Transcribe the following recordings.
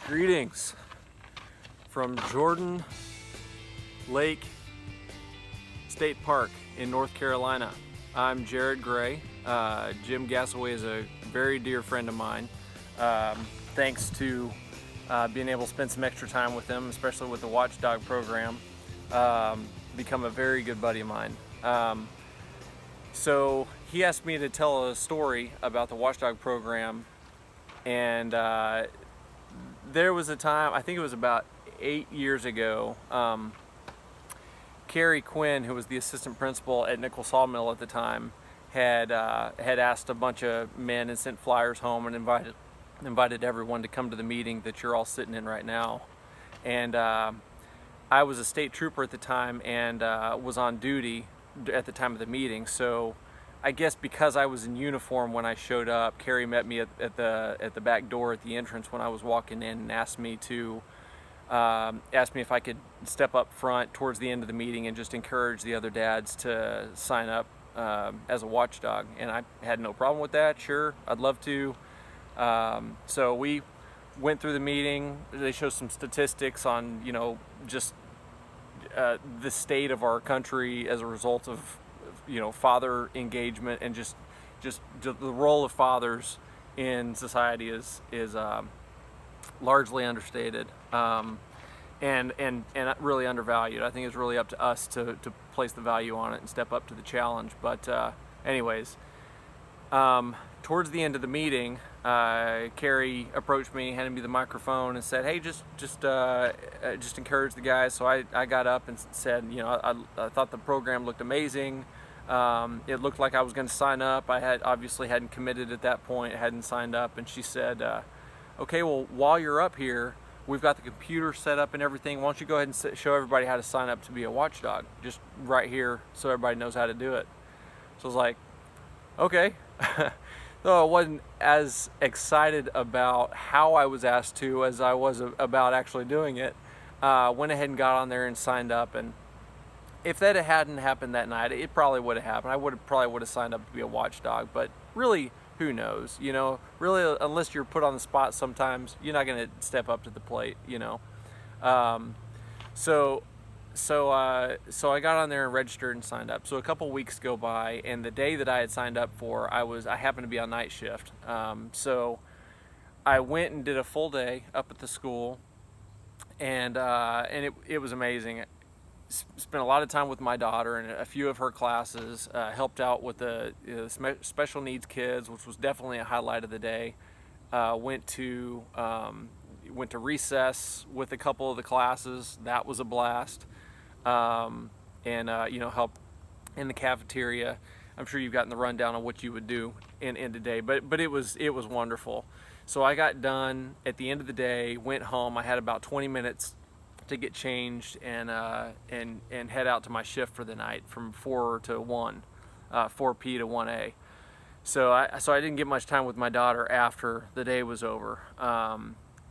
Greetings from Jordan Lake State Park in North Carolina. I'm Jared Gray. Jim Gasaway is a very dear friend of mine. Thanks to being able to spend some extra time with him, especially with the Watchdog program, become a very good buddy of mine. So he asked me to tell a story about the Watchdog program, and there was a time, I think it was about 8 years ago, Carrie Quinn, who was the assistant principal at Nickel Sawmill at the time, had asked a bunch of men and sent flyers home and invited everyone to come to the meeting that you're all sitting in right now. And I was a state trooper at the time and was on duty at the time of the meeting. So I guess because I was in uniform when I showed up, Carrie met me at the back door at the entrance when I was walking in and asked me if I could step up front towards the end of the meeting and just encourage the other dads to sign up as a watchdog. And I had no problem with that. Sure, I'd love to. So we went through the meeting. They showed some statistics on, just the state of our country as a result of, father engagement, and just the role of fathers in society is largely understated, and really undervalued. I think it's really up to us to place the value on it and step up to the challenge. But anyways, towards the end of the meeting, Carrie approached me, handed me the microphone, and said, "Hey, just encourage the guys." So I got up and said, I thought the program looked amazing. It looked like I was going to sign up. I obviously hadn't committed at that point, hadn't signed up. And she said, "Okay, well, while you're up here, we've got the computer set up and everything. Why don't you go ahead and show everybody how to sign up to be a watchdog, just right here, so everybody knows how to do it." So I was like, okay. Though I wasn't as excited about how I was asked to as I was about actually doing it, went ahead and got on there and signed up. And if that hadn't happened that night, it probably would have happened. I probably would have signed up to be a watchdog. But really, who knows? Really, unless you're put on the spot, sometimes you're not going to step up to the plate. So I got on there and registered and signed up. So a couple weeks go by, and the day that I had signed up for, I happened to be on night shift. So I went and did a full day up at the school, and it was amazing. Spent a lot of time with my daughter and a few of her classes. Helped out with the special needs kids, which was definitely a highlight of the day. Went to recess with a couple of the classes. That was a blast. Help in the cafeteria. I'm sure you've gotten the rundown on what you would do in today, but it was wonderful. So I got done at the end of the day, went home. I had about 20 minutes to get changed and head out to my shift for the night from 4 to 1, 4P to 1A. So I didn't get much time with my daughter after the day was over.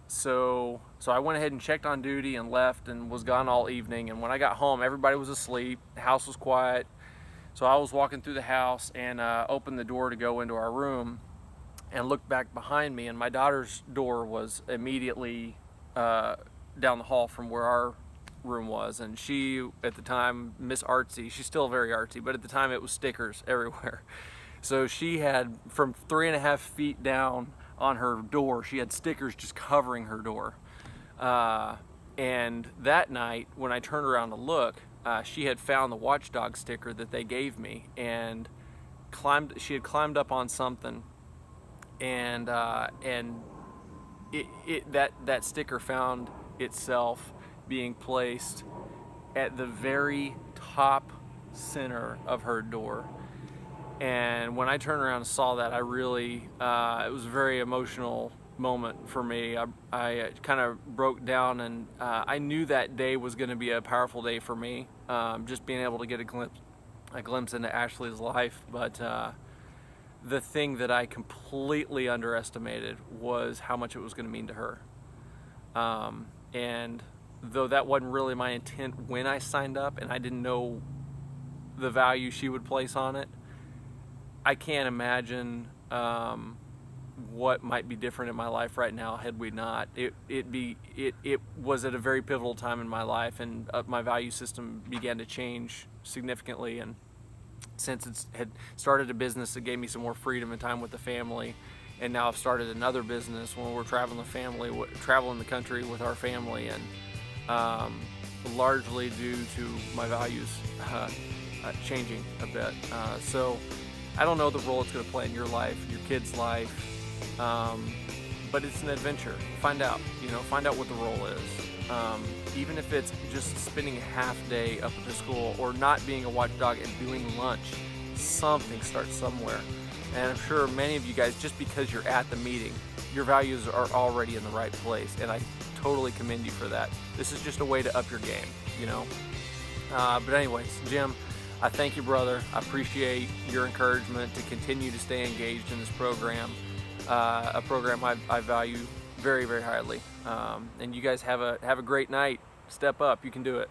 So I went ahead and checked on duty and left and was gone all evening. And when I got home, everybody was asleep. The house was quiet. So I was walking through the house and opened the door to go into our room and looked back behind me. And my daughter's door was immediately down the hall from where our room was. And she, at the time, Miss Artsy, she's still very artsy, but at the time it was stickers everywhere. So she had, from 3.5 feet down on her door, she had stickers just covering her door. And that night, when I turned around to look, she had found the watchdog sticker that they gave me, and she had climbed up on something, and that sticker found itself being placed at the very top center of her door. And when I turned around and saw that, I really, it was a very emotional moment for me. I kind of broke down, and I knew that day was going to be a powerful day for me, just being able to get a glimpse into Ashley's life. But the thing that I completely underestimated was how much it was going to mean to her. And though that wasn't really my intent when I signed up, and I didn't know the value she would place on it, I can't imagine what might be different in my life right now had we not. It was at a very pivotal time in my life, and my value system began to change significantly. And since it had started a business that gave me some more freedom and time with the family, and now I've started another business when we're traveling the country with our family, and largely due to my values changing a bit. So I don't know the role it's going to play in your life, your kid's life, but it's an adventure. Find out what the role is. Even if it's just spending a half day up at the school, or not being a watchdog and doing lunch, something starts somewhere. And I'm sure many of you guys, just because you're at the meeting, your values are already in the right place, and I totally commend you for that. This is just a way to up your game, But anyways, Jim, I thank you, brother. I appreciate your encouragement to continue to stay engaged in this program, a program I value very, very highly. And you guys have a great night. Step up. You can do it.